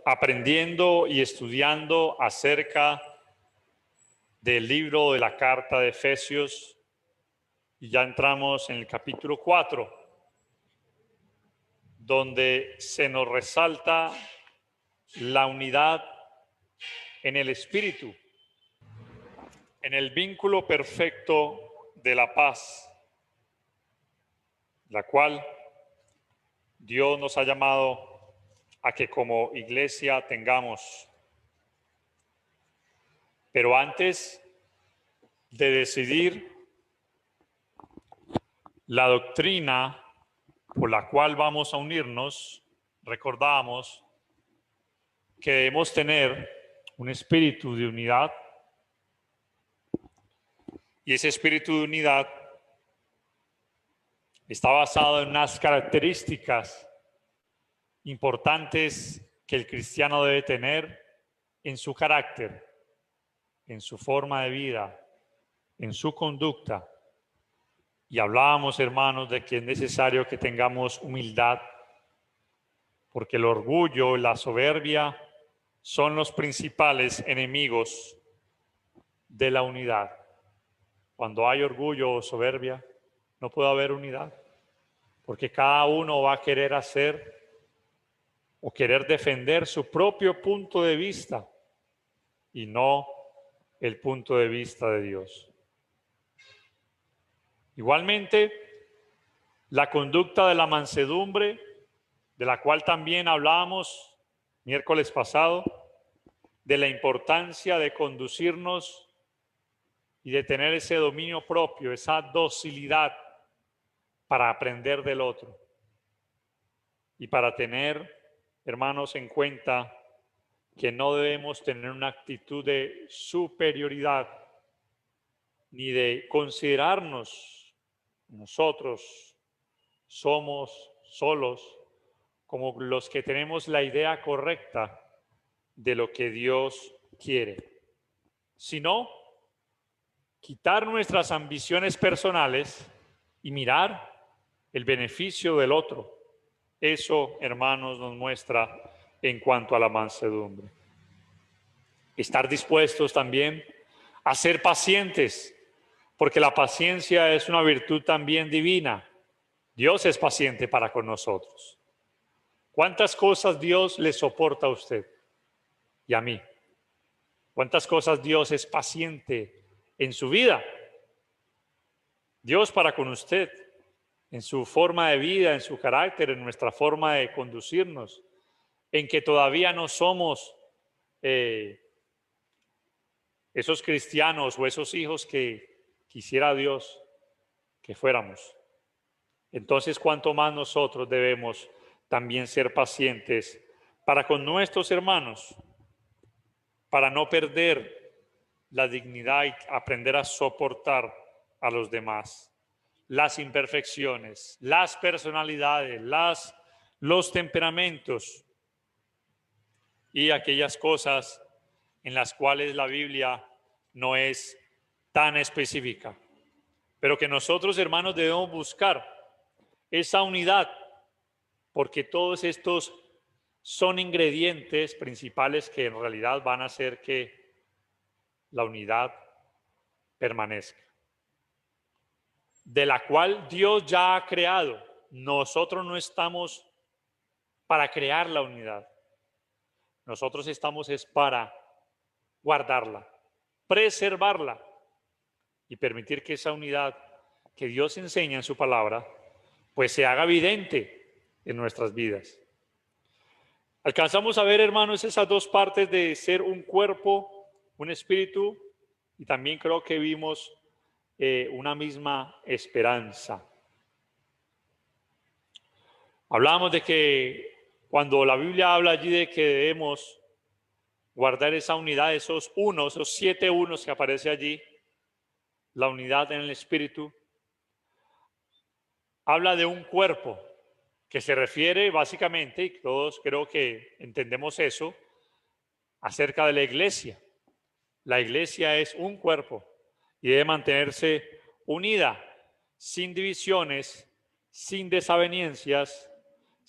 aprendiendo y estudiando acerca del libro de la carta de Efesios y ya entramos en el capítulo 4, donde se nos resalta la unidad en el Espíritu, en el vínculo perfecto de la paz, la cual Dios nos ha llamado a que como iglesia tengamos. Pero antes de decidir la doctrina por la cual vamos a unirnos, recordamos que debemos tener un espíritu de unidad, y ese espíritu de unidad está basado en unas características importantes que el cristiano debe tener en su carácter, en su forma de vida, en su conducta. Y hablábamos, hermanos, de que es necesario que tengamos humildad, porque el orgullo y la soberbia son los principales enemigos de la unidad. Cuando hay orgullo o soberbia, no puede haber unidad, porque cada uno va a querer hacer o querer defender su propio punto de vista y no el punto de vista de Dios. Igualmente, la conducta de la mansedumbre, de la cual también hablábamos miércoles pasado, de la importancia de conducirnos y de tener ese dominio propio, esa docilidad para aprender del otro y para tener, hermanos, en cuenta que no debemos tener una actitud de superioridad ni de considerarnos nosotros somos solos como los que tenemos la idea correcta de lo que Dios quiere, sino quitar nuestras ambiciones personales y mirar el beneficio del otro. Eso, hermanos, nos muestra en cuanto a la mansedumbre. Estar dispuestos también a ser pacientes, porque la paciencia es una virtud también divina. Dios es paciente para con nosotros. ¿Cuántas cosas Dios le soporta a usted y a mí? ¿Cuántas cosas Dios es paciente en su vida? Dios para con usted, en su forma de vida, en su carácter, en nuestra forma de conducirnos, en que todavía no somos esos cristianos o esos hijos que quisiera Dios que fuéramos. Entonces, cuánto más nosotros debemos también ser pacientes para con nuestros hermanos, para no perder la dignidad y aprender a soportar a los demás, las imperfecciones, las personalidades, los temperamentos y aquellas cosas en las cuales la Biblia no es tan específica, pero que nosotros, hermanos, debemos buscar esa unidad, porque todos estos son ingredientes principales que en realidad van a hacer que la unidad permanezca, de la cual Dios ya ha creado. Nosotros no estamos para crear la unidad, nosotros estamos es para guardarla, preservarla y permitir que esa unidad que Dios enseña en su palabra pues se haga evidente en nuestras vidas. Alcanzamos a ver, hermanos, esas dos partes de ser un cuerpo, un espíritu, y también creo que vimos una misma esperanza. Hablamos de que cuando la Biblia habla allí de que debemos guardar esa unidad, esos 7 unos que aparece allí, la unidad en el espíritu, habla de un cuerpo que se refiere básicamente, y todos creo que entendemos eso, acerca de la iglesia. La iglesia es un cuerpo y debe mantenerse unida, sin divisiones, sin desavenencias,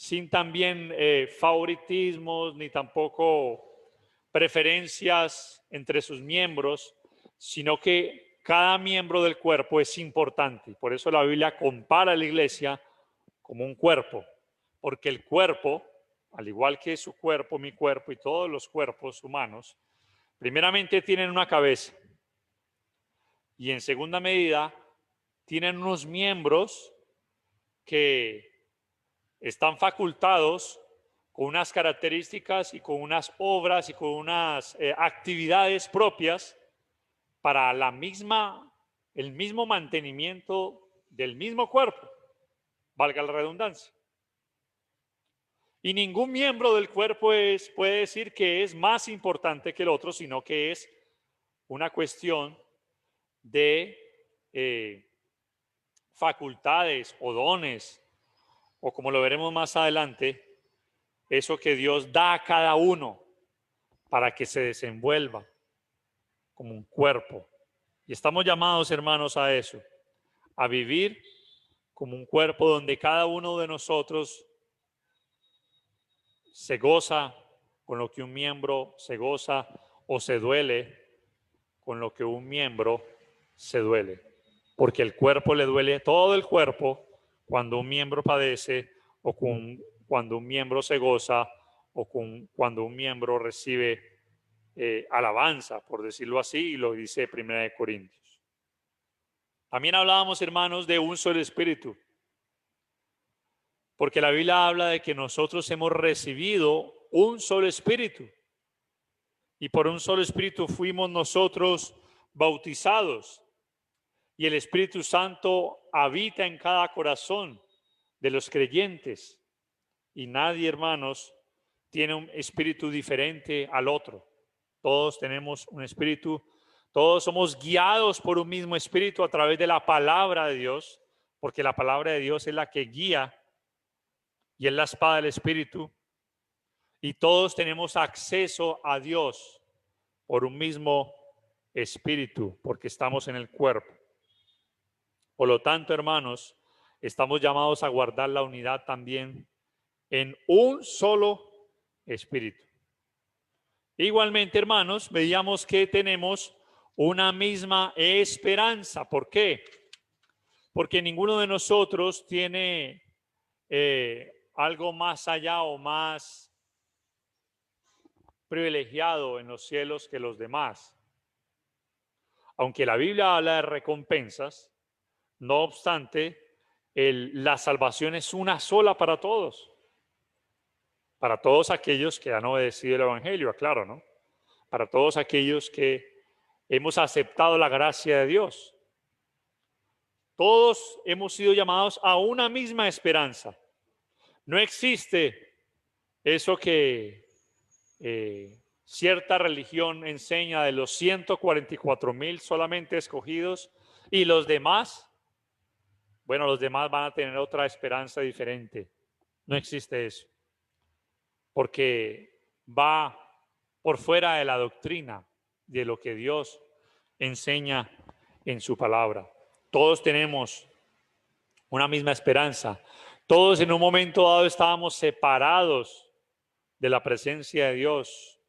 sin también favoritismos ni tampoco preferencias entre sus miembros, sino que cada miembro del cuerpo es importante. Por eso la Biblia compara a la iglesia como un cuerpo, porque el cuerpo, al igual que su cuerpo, mi cuerpo y todos los cuerpos humanos, primeramente tienen una cabeza y en segunda medida tienen unos miembros que están facultados con unas características y con unas obras y con unas actividades propias para el mismo mantenimiento del mismo cuerpo, valga la redundancia. Y ningún miembro del cuerpo puede decir que es más importante que el otro, sino que es una cuestión de facultades o dones, o como lo veremos más adelante, eso que Dios da a cada uno para que se desenvuelva como un cuerpo. Y estamos llamados, hermanos, a eso, a vivir como un cuerpo donde cada uno de nosotros se goza con lo que un miembro se goza o se duele con lo que un miembro se duele. Porque el cuerpo le duele todo el cuerpo cuando un miembro padece o cuando un miembro se goza o cuando un miembro recibe alabanza, por decirlo así, y lo dice 1 Corintios. También hablábamos, hermanos, de un solo espíritu, porque la Biblia habla de que nosotros hemos recibido un solo espíritu y por un solo espíritu fuimos nosotros bautizados y el Espíritu Santo habita en cada corazón de los creyentes y nadie, hermanos, tiene un espíritu diferente al otro. Todos tenemos un espíritu, todos somos guiados por un mismo espíritu a través de la palabra de Dios, porque la palabra de Dios es la que guía y es la espada del espíritu, y todos tenemos acceso a Dios por un mismo espíritu, porque estamos en el cuerpo. Por lo tanto, hermanos, estamos llamados a guardar la unidad también en un solo espíritu. Igualmente, hermanos, veíamos que tenemos una misma esperanza. ¿Por qué? Porque ninguno de nosotros tiene algo más allá o más privilegiado en los cielos que los demás. Aunque la Biblia habla de recompensas, no obstante, la salvación es una sola para todos aquellos que han obedecido el Evangelio, aclaro, ¿no? Para todos aquellos que hemos aceptado la gracia de Dios. Todos hemos sido llamados a una misma esperanza. No existe eso que cierta religión enseña de los 144,000 solamente escogidos y los demás, bueno, los demás van a tener otra esperanza diferente. No existe eso, porque va por fuera de la doctrina de lo que Dios enseña en su palabra. Todos tenemos una misma esperanza. Todos en un momento dado estábamos separados de la presencia de Dios.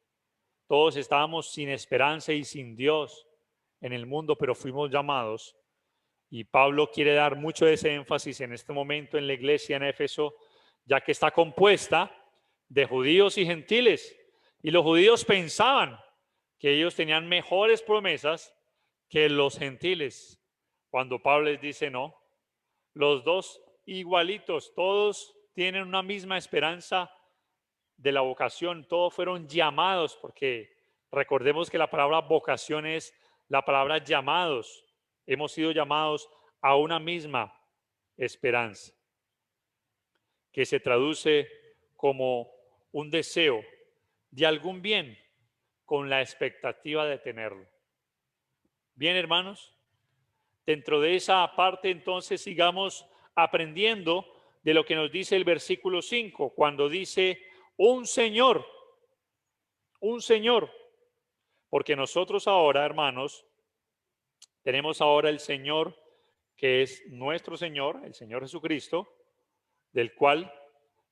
Todos estábamos sin esperanza y sin Dios en el mundo, pero fuimos llamados. Y Pablo quiere dar mucho de ese énfasis en este momento en la iglesia en Éfeso, ya que está compuesta de judíos y gentiles. Y los judíos pensaban que ellos tenían mejores promesas que los gentiles. Cuando Pablo les dice no, los dos igualitos, todos tienen una misma esperanza de la vocación, todos fueron llamados, porque recordemos que la palabra vocación es la palabra llamados. Hemos sido llamados a una misma esperanza, que se traduce como un deseo de algún bien con la expectativa de tenerlo. Bien, hermanos, dentro de esa parte entonces sigamos aprendiendo de lo que nos dice el versículo 5, cuando dice un Señor, porque nosotros ahora, hermanos, tenemos ahora el Señor que es nuestro Señor, el Señor Jesucristo, del cual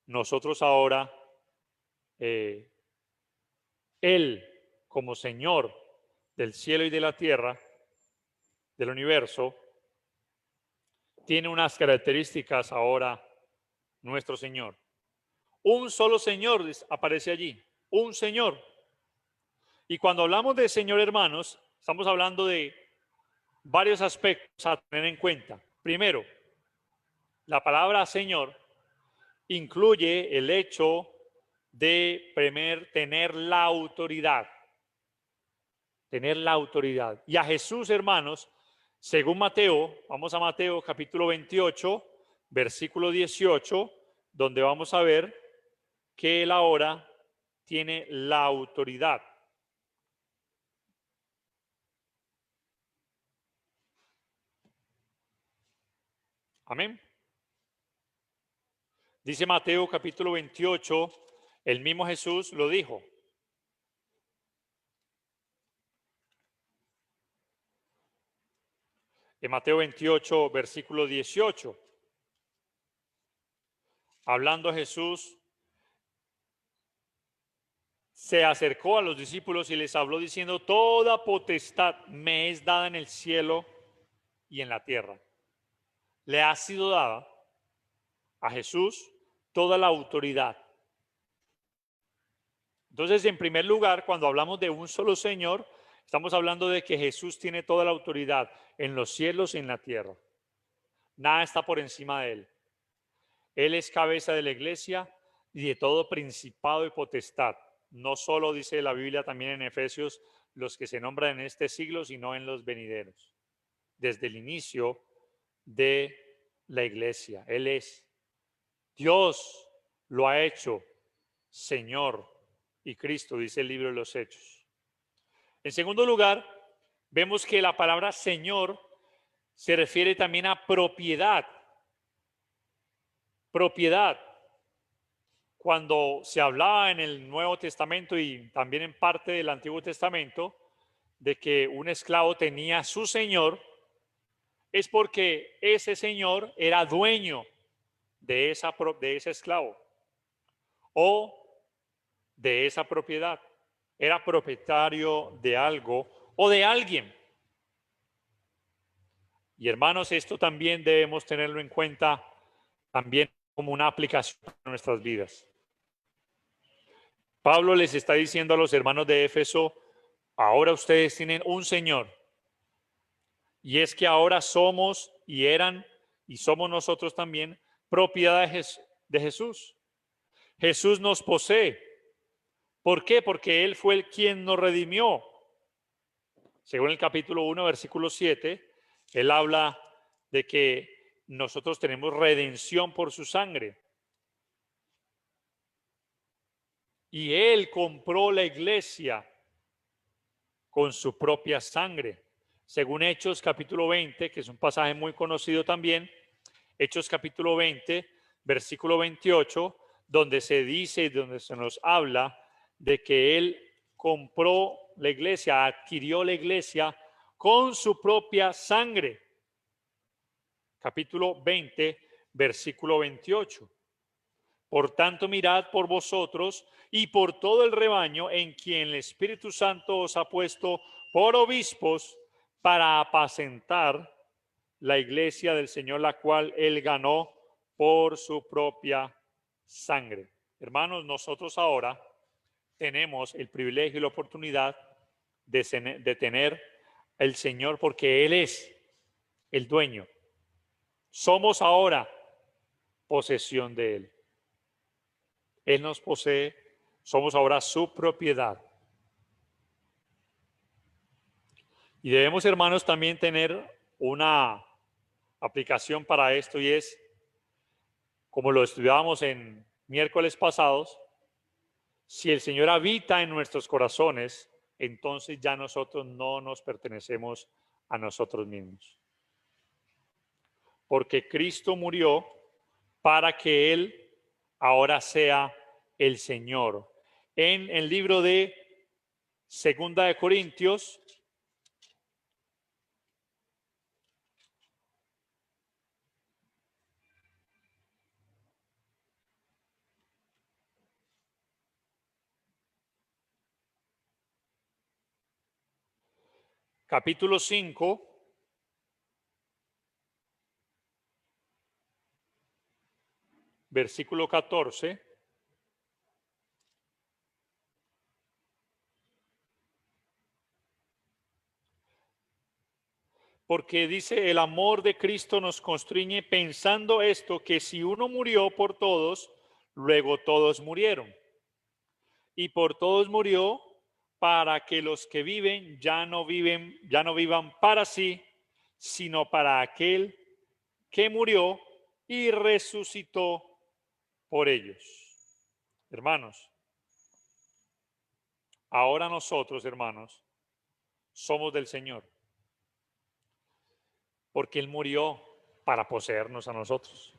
nosotros ahora, Él como Señor del cielo y de la tierra, del universo, tiene unas características ahora nuestro Señor. Un solo Señor aparece allí, un Señor. Y cuando hablamos de Señor, hermanos, estamos hablando de varios aspectos a tener en cuenta. Primero, la palabra Señor incluye el hecho de tener la autoridad. Tener la autoridad. Y a Jesús, hermanos, según Mateo, vamos a Mateo capítulo 28, versículo 18, donde vamos a ver que Él ahora tiene la autoridad. Amén. Dice Mateo capítulo 28, el mismo Jesús lo dijo. En Mateo 28, versículo 18, hablando Jesús, se acercó a los discípulos y les habló diciendo: toda potestad me es dada en el cielo y en la tierra. Le ha sido dada a Jesús toda la autoridad. Entonces, en primer lugar, cuando hablamos de un solo Señor, estamos hablando de que Jesús tiene toda la autoridad en los cielos y en la tierra. Nada está por encima de Él. Él es cabeza de la iglesia y de todo principado y potestad. No solo dice la Biblia también en Efesios los que se nombran en este siglo, sino en los venideros. Desde el inicio de la iglesia. Él es. Dios lo ha hecho Señor y Cristo, dice el libro de los Hechos. En segundo lugar, vemos que la palabra Señor se refiere también a propiedad. Propiedad. Cuando se hablaba en el Nuevo Testamento y también en parte del Antiguo Testamento de que un esclavo tenía su señor, es porque ese señor era dueño de ese esclavo o de esa propiedad. Era propietario de algo o de alguien. Y hermanos, esto también debemos tenerlo en cuenta también como una aplicación para nuestras vidas. Pablo les está diciendo a los hermanos de Éfeso: ahora ustedes tienen un Señor. Y es que ahora somos y eran y somos nosotros también propiedad de Jesús. Jesús nos posee. ¿Por qué? Porque Él fue el quien nos redimió. Según el capítulo 1, versículo 7, Él habla de que nosotros tenemos redención por su sangre. Y Él compró la iglesia con su propia sangre. Según Hechos capítulo 20, que es un pasaje muy conocido también, Hechos capítulo 20, versículo 28, donde se dice, donde se nos habla de que Él compró la iglesia, adquirió la iglesia con su propia sangre. Capítulo 20, versículo 28. Por tanto, mirad por vosotros y por todo el rebaño en quien el Espíritu Santo os ha puesto por obispos para apacentar la iglesia del Señor, la cual Él ganó por su propia sangre. Hermanos, nosotros ahora tenemos el privilegio y la oportunidad de tener el Señor porque Él es el dueño. Somos ahora posesión de Él. Él nos posee, somos ahora su propiedad. Y debemos, hermanos, también tener una aplicación para esto, y es, como lo estudiábamos en miércoles pasados, si el Señor habita en nuestros corazones, entonces ya nosotros no nos pertenecemos a nosotros mismos. Porque Cristo murió para que Él ahora sea el Señor. En el libro de Segunda de Corintios, capítulo 5, versículo 14. Porque dice, el amor de Cristo nos constriñe pensando esto, que si uno murió por todos, luego todos murieron. Y por todos murió para que los que viven ya no vivan para sí, sino para aquel que murió y resucitó por ellos. Hermanos, ahora nosotros, hermanos, somos del Señor, porque Él murió para poseernos a nosotros.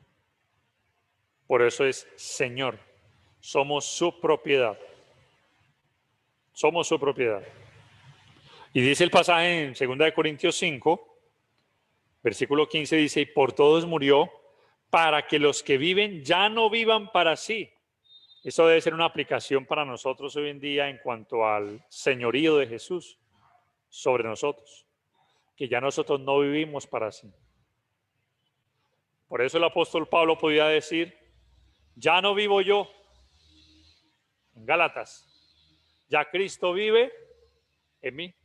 Por eso es Señor. Somos su propiedad. Somos su propiedad. Y dice el pasaje en 2 Corintios 5, versículo 15, dice, y por todos murió para que los que viven ya no vivan para sí. Eso debe ser una aplicación para nosotros hoy en día en cuanto al señorío de Jesús sobre nosotros, que ya nosotros no vivimos para sí. Por eso el apóstol Pablo podía decir, ya no vivo yo, en Gálatas, ya Cristo vive en mí.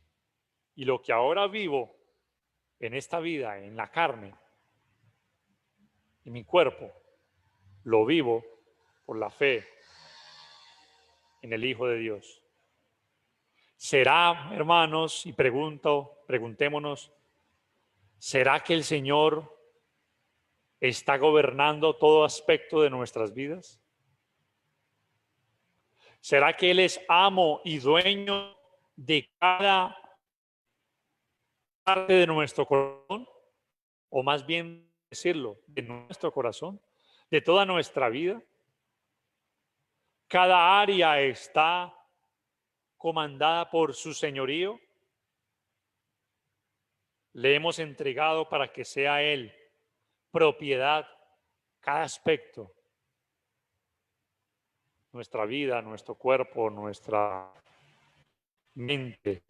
Y lo que ahora vivo en esta vida, en la carne, en mi cuerpo, lo vivo por la fe en el Hijo de Dios. ¿Será, hermanos, y preguntémonos, ¿será que el Señor está gobernando todo aspecto de nuestras vidas? ¿Será que Él es amo y dueño de cada parte de nuestro corazón? O más bien decirlo, de nuestro corazón, de toda nuestra vida. Cada área está comandada por su señorío. Le hemos entregado para que sea Él propiedad cada aspecto. Nuestra vida, nuestro cuerpo, nuestra mente,